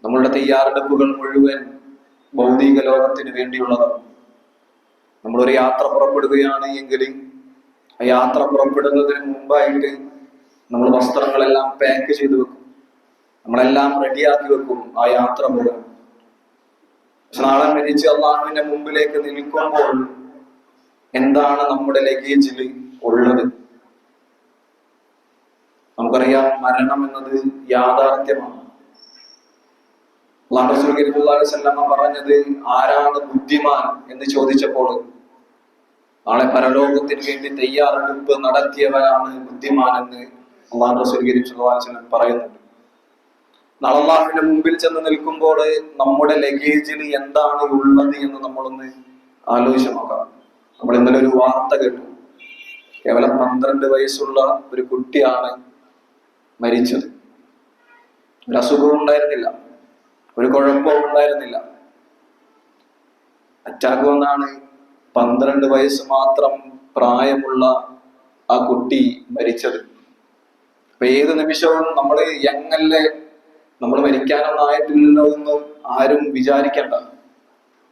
നമ്മളുടെ തയ്യാറെടുപ്പുകൾ മുഴുവൻ ഭൗതിക ലോകത്തിന് വേണ്ടിയുള്ളതാണ്. നമ്മളൊരു യാത്ര പുറപ്പെടുകയാണ് എങ്കിൽ ആ യാത്ര പുറപ്പെടുന്നതിന് മുമ്പായിട്ട് നമ്മൾ വസ്ത്രങ്ങളെല്ലാം പാക്ക് ചെയ്ത് വെക്കും, നമ്മളെല്ലാം റെഡിയാക്കി വെക്കും ആ യാത്ര പോകാൻ. പക്ഷെ നാളെ മരിച്ച് അള്ളാഹുവിന്റെ മുമ്പിലേക്ക് നിൽക്കുമ്പോൾ എന്താണ് നമ്മുടെ ലഗേജിൽ ഉള്ളത്? നമുക്കറിയാം, മരണം എന്നത് യാഥാർത്ഥ്യമാണ്. അല്ലാഹു റസൂൽ സല്ലല്ലാഹു അലൈഹി വസല്ലം പറഞ്ഞത്, ആരാണ് ബുദ്ധിമാൻ എന്ന് ചോദിച്ചപ്പോൾ നാളെ പരലോകത്തിന് വേണ്ടി തയ്യാറെടുപ്പ് നടത്തിയവരാണ് ബുദ്ധിമാൻ എന്ന് അല്ലാഹു റസൂൽ സല്ലല്ലാഹു അലൈഹി വസല്ലം പറയുന്നുണ്ട്. നാളെ അല്ലാഹുവിന്റെ മുമ്പിൽ ചെന്ന് നിൽക്കുമ്പോൾ നമ്മുടെ ലഗേജിൽ എന്താണ് ഉള്ളത് എന്ന് നമ്മളൊന്ന് ആലോചിച്ച് നോക്കാം. നമ്മൾ ഇന്നലെ ഒരു വാർത്ത കേട്ടു. കേവലം 12 വയസ്സുള്ള ഒരു കുട്ടിയാണ് മരിച്ചത്. ഒരു അസുഖവും ഉണ്ടായിരുന്നില്ല, ഒരു കുഴപ്പവും ഉണ്ടായിരുന്നില്ല. അറ്റാക്ക് വന്നാണ് 12 വയസ്സ് മാത്രം പ്രായമുള്ള ആ കുട്ടി മരിച്ചത്. അപ്പൊ ഏത് നിമിഷവും നമ്മൾ യങ്ങല്ലേ, നമ്മൾ മരിക്കാനൊന്നും ആയിട്ടില്ലല്ലോ എന്ന് ആരും വിചാരിക്കണ്ട.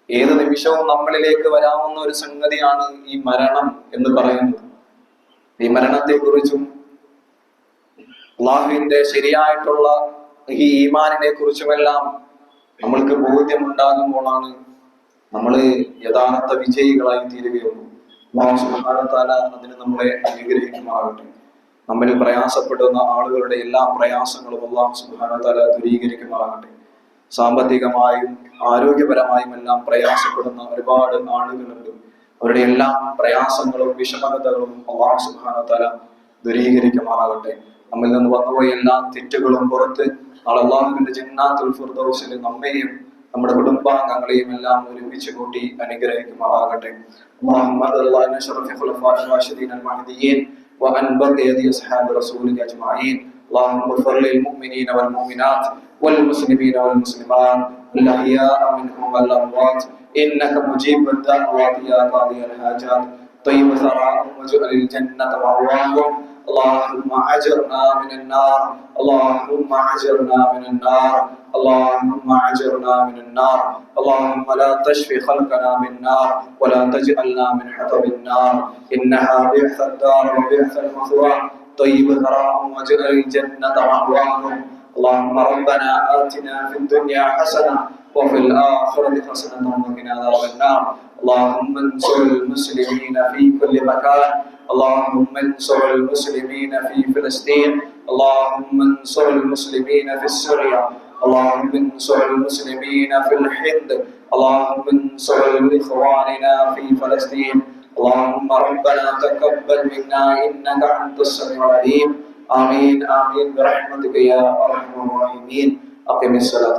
ഏത് നിമിഷവും നമ്മളിലേക്ക് വരാവുന്ന ഒരു സംഗതിയാണ് ഈ മരണം എന്ന് പറയുന്നത്. ഈ മരണത്തെ കുറിച്ചും അള്ളാഹുവിന്റെ ശരിയായിട്ടുള്ള ഈ ഈമാനിനെ കുറിച്ചുമെല്ലാം നമ്മൾക്ക് ബോധ്യമുണ്ടാകുമ്പോഴാണ് നമ്മൾ യഥാർത്ഥ വിജയികളായി തീരുകയുള്ളൂ. അല്ലാഹു സുബ്ഹാനഹു വ തആല അതിന് നമ്മളെ അനുഗ്രഹിക്കുമാറാകട്ടെ. നമ്മിൽ പ്രയാസപ്പെടുന്ന ആളുകളുടെ എല്ലാ പ്രയാസങ്ങളും അല്ലാഹു സുബ്ഹാനഹു വ തആല ദൂരീകരിക്കുമാറാകട്ടെ. സാമ്പത്തികമായും ആരോഗ്യപരമായും എല്ലാം പ്രയാസപ്പെടുന്ന ഒരുപാട് ആളുകളുണ്ട്. അവരുടെ എല്ലാ പ്രയാസങ്ങളും വിഷമതകളും അല്ലാഹു സുബ്ഹാനഹു വ തആല ദൂരീകരിക്കുമാറാകട്ടെ. നമ്മിൽ നിന്ന് വന്നുപോയ എല്ലാ തെറ്റുകളും പുറത്ത് അല്ലാഹുവിന്റെ ജന്നാത്തുൽ ഫിർദൗസിൽ നമ്മെയും നമ്മുടെ കുടുംബാംഗങ്ങളെയും എല്ലാം ഒരുമിച്ച് കൂട്ടി അനുഗ്രഹിക്കുമാറാകട്ടെ. وعن بقية أصحاب رسولك أجمعين. اللهم اغفر للمؤمنين والمؤمنات والمسلمين والمسلمات الأحياء منهم والأموات إنك مجيب الدعوات يا قاضي الحاجات. طيب ثراهم واجعل الجنة مأواهم. اللهم أجرنا من النار، اللهم أجرنا من النار، اللهم أجرنا من النار. اللهم لا تشفي خلقنا من نار ولا تجعلنا من حطب النار. إنها بئس الدار وبئس المثوى. طيب ثراهم واجعل الجنة مأواهم. اللهم ربنا آتنا في الدنيا حسنة وفي الآخرة حسنة وقنا عذاب النار. اللهم انصر المسلمين في كل مكان. اللهم انصر المسلمين في فلسطين. اللهم انصر المسلمين في سوريا. اللهم انصر المسلمين في الهند. اللهم انصر إخواننا في فلسطين. اللهم ربنا تقبل منا إنك أنت السميع العليم. آمين آمين برحمتك يا أرحم الراحمين. أقم الصلاة.